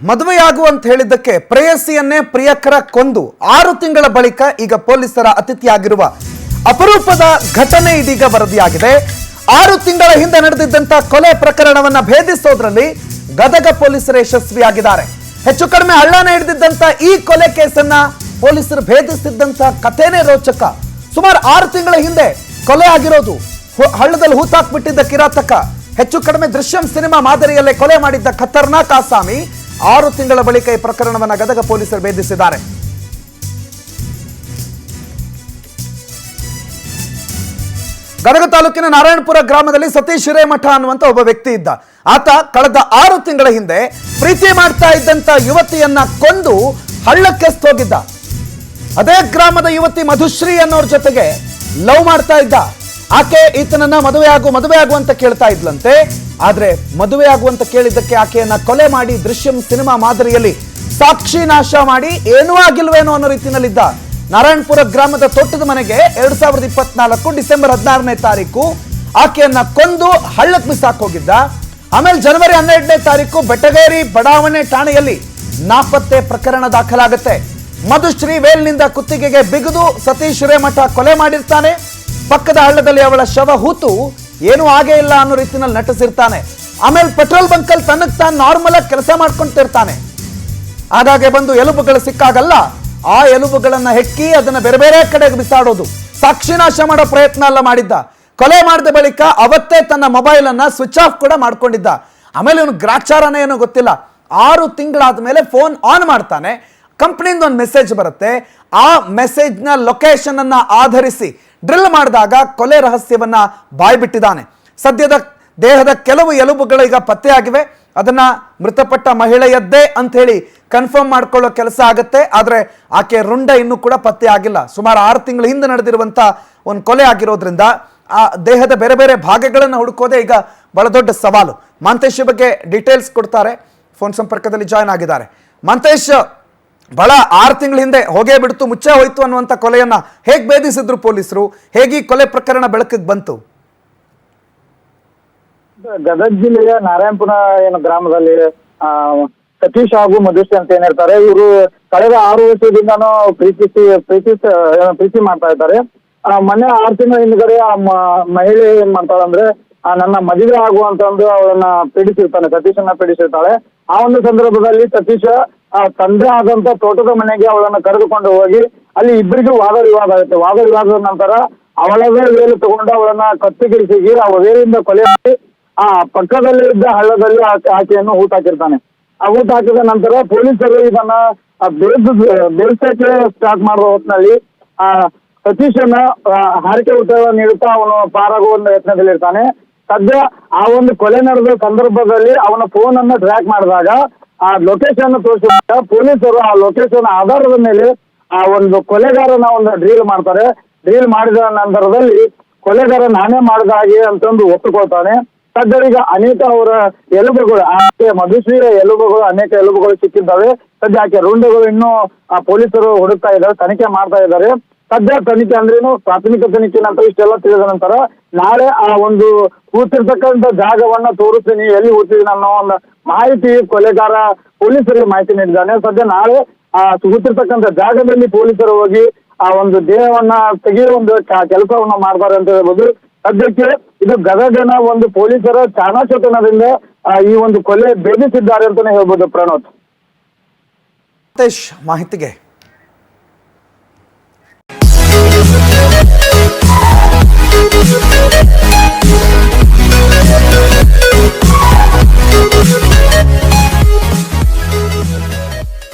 ಮದುವೆಯಾಗು ಅಂತ ಹೇಳಿದ್ದಕ್ಕೆ ಪ್ರೇಯಸಿಯನ್ನೇ ಪ್ರಿಯಕರ ಕೊಂದು 6 ತಿಂಗಳ ಬಳಿಕ ಈಗ ಪೊಲೀಸರ ಅತಿಥಿಯಾಗಿರುವ ಅಪರೂಪದ ಘಟನೆ ಇದೀಗ ವರದಿಯಾಗಿದೆ. 6 ತಿಂಗಳ ಹಿಂದೆ ನಡೆದಿದ್ದಂತ ಕೊಲೆ ಪ್ರಕರಣವನ್ನ ಭೇದಿಸೋದ್ರಲ್ಲಿ ಗದಗ ಪೊಲೀಸರು ಯಶಸ್ವಿಯಾಗಿದ್ದಾರೆ. ಹೆಚ್ಚು ಕಡಿಮೆ ಹಳ್ಳಾನೆ ಹಿಡಿದಿದ್ದಂತ ಈ ಕೊಲೆ ಕೇಸನ್ನ ಪೊಲೀಸರು ಭೇದಿಸಿದ್ದಂತ ಕಥೆನೇ ರೋಚಕ. ಸುಮಾರು 6 ತಿಂಗಳ ಹಿಂದೆ ಕೊಲೆ ಆಗಿರೋದು. ಹಳ್ಳದಲ್ಲಿ ಹೂತಾಕ್ಬಿಟ್ಟಿದ್ದ ಕಿರಾತಕ, ಹೆಚ್ಚು ಕಡಿಮೆ ದೃಶ್ಯಂ ಸಿನಿಮಾ ಮಾದರಿಯಲ್ಲೇ ಕೊಲೆ ಮಾಡಿದ್ದ ಖತರ್ನಾಕ್ ಆಸಾಮಿ 6 ತಿಂಗಳ ಬಳಿಕ ಈ ಪ್ರಕರಣವನ್ನು ಗದಗ ಪೊಲೀಸರು ಭೇದಿಸಿದ್ದಾರೆ. ಗದಗ ತಾಲೂಕಿನ ನಾರಾಯಣಪುರ ಗ್ರಾಮದಲ್ಲಿ ಸತೀಶ್ ಹಿರೇಮಠ ಅನ್ನುವಂತ ಒಬ್ಬ ವ್ಯಕ್ತಿ ಇದ್ದ. ಆತ ಕಳೆದ 6 ತಿಂಗಳ ಹಿಂದೆ ಪ್ರೀತಿ ಮಾಡ್ತಾ ಇದ್ದಂತ ಯುವತಿಯನ್ನ ಕೊಂದು ಹಳ್ಳಕ್ಕೆ ಹೋಗಿದ್ದ. ಅದೇ ಗ್ರಾಮದ ಯುವತಿ ಮಧುಶ್ರೀ ಅನ್ನೋರ್ ಜೊತೆಗೆ ಲವ್ ಮಾಡ್ತಾ ಇದ್ದ. ಆಕೆ ಈತನನ್ನ ಮದುವೆ ಆಗು ಅಂತ ಕೇಳ್ತಾ ಇದ್ಲಂತೆ. ಆದ್ರೆ ಮದುವೆ ಆಗುವಂತ ಕೇಳಿದ್ದಕ್ಕೆ ಆಕೆಯನ್ನ ಕೊಲೆ ಮಾಡಿ ದೃಶ್ಯಂ ಸಿನಿಮಾ ಮಾದರಿಯಲ್ಲಿ ಸಾಕ್ಷಿ ನಾಶ ಮಾಡಿ ಏನೂ ಆಗಿಲ್ವೇನೋ ಅನ್ನೋ ರೀತಿಯಲ್ಲಿದ್ದ. ನಾರಾಯಣಪುರ ಗ್ರಾಮದ ತೋಟದ ಮನೆಗೆ 2024 ಡಿಸೆಂಬರ್ 16ನೇ ತಾರೀಕು ಆಕೆಯನ್ನ ಕೊಂದು ಹಳ್ಳಕ್ಕೆ ಬಿಸಾಕ್ ಹೋಗಿದ್ದ. ಆಮೇಲೆ ಜನವರಿ 12ನೇ ತಾರೀಕು ಬೆಟಗೇರಿ ಬಡಾವಣೆ ಠಾಣೆಯಲ್ಲಿ ನಾಪತ್ತೆ ಪ್ರಕರಣ ದಾಖಲಾಗುತ್ತೆ. ಮಧುಶ್ರೀ ವೇಲ್ನಿಂದ ಕುತ್ತಿಗೆಗೆ ಬಿಗಿದು ಸತೀಶ್ ಹಿರೇಮಠ ಕೊಲೆ ಮಾಡಿರ್ತಾನೆ. ಪಕ್ಕದ ಹಳ್ಳದಲ್ಲಿ ಅವಳ ಶವ ಹೂತು ಏನೂ ಆಗೇ ಇಲ್ಲ ಅನ್ನೋ ರೀತಿಯಲ್ಲಿ ನಟಿಸಿರ್ತಾನೆ. ಆಮೇಲೆ ಪೆಟ್ರೋಲ್ ಬಂಕಲ್ಲಿ ತನಗೆ ತಾನು ನಾರ್ಮಲ್ ಆಗಿ ಕೆಲಸ ಮಾಡ್ಕೊಂತಿರ್ತಾನೆ. ಆಗಾಗ್ಗೆ ಬಂದು ಎಲುಬುಗಳು ಸಿಕ್ಕಾಗಲ್ಲ, ಆ ಎಲುಬುಗಳನ್ನ ಹೆಕ್ಕಿ ಅದನ್ನ ಬೇರೆ ಬೇರೆ ಕಡೆಗೆ ಬಿಸಾಡೋದು. ಸಾಕ್ಷಿನಾಶ ಮಾಡೋ ಪ್ರಯತ್ನ ಎಲ್ಲ ಮಾಡಿದ್ದ. ಕೊಲೆ ಮಾಡಿದ ಬಳಿಕ ಅವತ್ತೇ ತನ್ನ ಮೊಬೈಲ್ ಅನ್ನ ಸ್ವಿಚ್ ಆಫ್ ಕೂಡ ಮಾಡ್ಕೊಂಡಿದ್ದ. ಆಮೇಲೆ ಇವನು ಗ್ರಾಚಾರನೇ ಏನೋ ಗೊತ್ತಿಲ್ಲ, 6 ತಿಂಗಳಾದ ಮೇಲೆ ಫೋನ್ ಆನ್ ಮಾಡ್ತಾನೆ. ಕಂಪ್ನಿಯಿಂದ ಒಂದು ಮೆಸೇಜ್ ಬರುತ್ತೆ. ಆ ಮೆಸೇಜ್ನ ಲೊಕೇಶನ್ ಅನ್ನ ಆಧರಿಸಿ ಡ್ರಿಲ್ ಮಾಡಿದಾಗ ಕೊಲೆ ರಹಸ್ಯವನ್ನ ಬಾಯ್ಬಿಟ್ಟಿದ್ದಾನೆ. ಸದ್ಯದ ದೇಹದ ಕೆಲವು ಎಲುಬುಗಳು ಈಗ ಪತ್ತೆಯಾಗಿವೆ. ಅದನ್ನ ಮೃತಪಟ್ಟ ಮಹಿಳೆಯದ್ದೇ ಅಂತ ಹೇಳಿ ಕನ್ಫರ್ಮ್ ಮಾಡ್ಕೊಳ್ಳೋ ಕೆಲಸ ಆಗುತ್ತೆ. ಆದ್ರೆ ಆಕೆ ರುಂಡ ಇನ್ನೂ ಕೂಡ ಪತ್ತೆ ಆಗಿಲ್ಲ. ಸುಮಾರು 6 ತಿಂಗಳ ಹಿಂದೆ ನಡೆದಿರುವಂತ ಒಂದು ಕೊಲೆ ಆಗಿರೋದ್ರಿಂದ ಆ ದೇಹದ ಬೇರೆ ಬೇರೆ ಭಾಗಗಳನ್ನು ಹುಡುಕೋದೇ ಈಗ ಬಹಳ ದೊಡ್ಡ ಸವಾಲು. ಮಾಂತೇಶ್ ಬಗ್ಗೆ ಡೀಟೇಲ್ಸ್ ಕೊಡ್ತಾರೆ, ಫೋನ್ ಸಂಪರ್ಕದಲ್ಲಿ ಜಾಯ್ನ್ ಆಗಿದ್ದಾರೆ. ಮಾಂತೇಶ್, ಬಹಳ 6 ತಿಂಗಳ ಹಿಂದೆ ಹೋಗೇ ಬಿಡ್ತು, ಮುಚ್ಚೆ ಹೋಯ್ತು ಅನ್ನುವಂಥ ಕೊಲೆಯನ್ನ ಹೇಗೆ ಭೇದಿಸಿದ್ರು ಪೊಲೀಸರು? ಹೇಗೆ ಕೊಲೆ ಪ್ರಕರಣ ಬೆಳಕಿಗೆ ಬಂತು? ಗದಗ ಜಿಲ್ಲೆಯ ನಾರಾಯಣಪುರ ಗ್ರಾಮದಲ್ಲಿ ಸತೀಶ್ ಹಾಗೂ ಮಧುಶ್ರೀ ಅಂತ ಏನಿರ್ತಾರೆ, ಇವರು ಕಳೆದ 6 ವರ್ಷದಿಂದಾನು ಪ್ರೀತಿ ಮಾಡ್ತಾ ಇದ್ದಾರೆ. ಮೊನ್ನೆ 6 ತಿಂಗಳ ಹಿಂದ್ಗಡೆ ಆ ಮಹಿಳೆ ಏನ್ ಮಾಡ್ತಾಳಂದ್ರೆ ನನ್ನ ಮದುವೆ ಆಗುವಂತಂದು ಅವಳನ್ನ ಪೀಡಿಸಿರ್ತಾನೆ, ಸತೀಶನ್ನ ಪೀಡಿಸಿರ್ತಾಳೆ. ಆ ಒಂದು ಸಂದರ್ಭದಲ್ಲಿ ಸತೀಶ ತಂದೆ ಆದಂತ ತೋಟದ ಮನೆಗೆ ಅವಳನ್ನ ಕರೆದುಕೊಂಡು ಹೋಗಿ ಅಲ್ಲಿ ಇಬ್ಬರಿಗೂ ವಾದ ವಿವಾದ ಆಗುತ್ತೆ. ವಾದ ವಿವಾದದ ನಂತರ ಅವಳದೇ ವೇಲು ತಗೊಂಡು ಅವಳನ್ನ ಕತ್ತಿಗಿರಿಸಿ ಆ ವೇಲಿಂದ ಕೊಲೆ ಮಾಡಿ ಆ ಪಕ್ಕದಲ್ಲಿ ಇದ್ದ ಹಳ್ಳದಲ್ಲಿ ಆಕೆಯನ್ನು ಹೂತಾಕಿರ್ತಾನೆ. ಆ ಹೂತಾಕಿದ ನಂತರ ಪೊಲೀಸರು ಇದನ್ನ ಬೇರ್ಸಕ್ಕೆ ಸ್ಟಾರ್ಟ್ ಮಾಡುವ ಹೊತ್ತಿನಲ್ಲಿ ಆ ಸತೀಶನ ಹಾರಿಕೆ ಉತ್ತರ ನೀಡುತ್ತಾ ಅವನು ಪಾರಾಗುವ ಯತ್ನದಲ್ಲಿರ್ತಾನೆ. ಸದ್ಯ ಆ ಒಂದು ಕೊಲೆ ನಡೆದ ಸಂದರ್ಭದಲ್ಲಿ ಅವನ ಫೋನ್ ಅನ್ನ ಟ್ರ್ಯಾಕ್ ಮಾಡಿದಾಗ ಆ ಲೊಕೇಶನ್ ತೋರಿಸಿದಾಗ ಪೊಲೀಸರು ಆ ಲೊಕೇಶನ್ ಆಧಾರದ ಮೇಲೆ ಆ ಒಂದು ಕೊಲೆಗಾರನ ಒಂದು ಡ್ರೀಲ್ ಮಾಡ್ತಾರೆ. ಡ್ರೀಲ್ ಮಾಡಿದ ನಂತರದಲ್ಲಿ ಕೊಲೆಗಾರ ನಾನೇ ಮಾಡಿದ ಹಾಗೆ ಅಂತಂದು ಒಪ್ಪಿಕೊಳ್ತಾನೆ. ಸದ್ಯ ಈಗ ಅನೇಕ ಅವರ ಎಲುಬುಗಳು, ಆಕೆ ಮಧುಶ್ರೀಯ ಎಲುಬುಗಳು, ಅನೇಕ ಎಲುಬುಗಳು ಸಿಕ್ಕಿದ್ದಾವೆ. ಸದ್ಯ ಆಕೆ ರುಂಡುಗಳು ಇನ್ನೂ ಪೊಲೀಸರು ಹುಡುಕ್ತಾ ಇದ್ದಾರೆ, ತನಿಖೆ ಮಾಡ್ತಾ ಇದ್ದಾರೆ. ಸದ್ಯ ತನಿಖೆ ಅಂದ್ರೇನು, ಪ್ರಾಥಮಿಕ ತನಿಖೆ ನಂತರ ಇಷ್ಟೆಲ್ಲ ತಿಳಿದ ನಂತರ ನಾಳೆ ಆ ಒಂದು ಕೂತಿರ್ತಕ್ಕಂಥ ಜಾಗವನ್ನ ತೋರಿಸ್ತೀನಿ, ಎಲ್ಲಿ ಕೂತಿದ್ದೀನಿ ಅನ್ನೋ ಒಂದು ಮಾಹಿತಿ ಕೊಲೆಗಾರ ಪೊಲೀಸರಿಗೆ ಮಾಹಿತಿ ನೀಡಿದ್ದಾನೆ. ಸದ್ಯ ನಾಳೆ ಆ ಕೂತಿರ್ತಕ್ಕಂಥ ಜಾಗದಲ್ಲಿ ಪೊಲೀಸರು ಹೋಗಿ ಆ ಒಂದು ದೇಹವನ್ನ ತೆಗೆಯುವ ಒಂದು ಕೆಲಸವನ್ನ ಮಾಡ್ತಾರೆ ಅಂತ ಹೇಳ್ಬೋದು. ಸದ್ಯಕ್ಕೆ ಇದು ಗದಗನ ಒಂದು ಪೊಲೀಸರ ಚಾಣಾಕ್ಷತನದಿಂದ ಈ ಒಂದು ಕೊಲೆ ಭೇದಿಸಿದ್ದಾರೆ ಅಂತಾನೆ ಹೇಳ್ಬೋದು. ಪ್ರಣೋತ್, ಮಾಹಿತಿಗೆ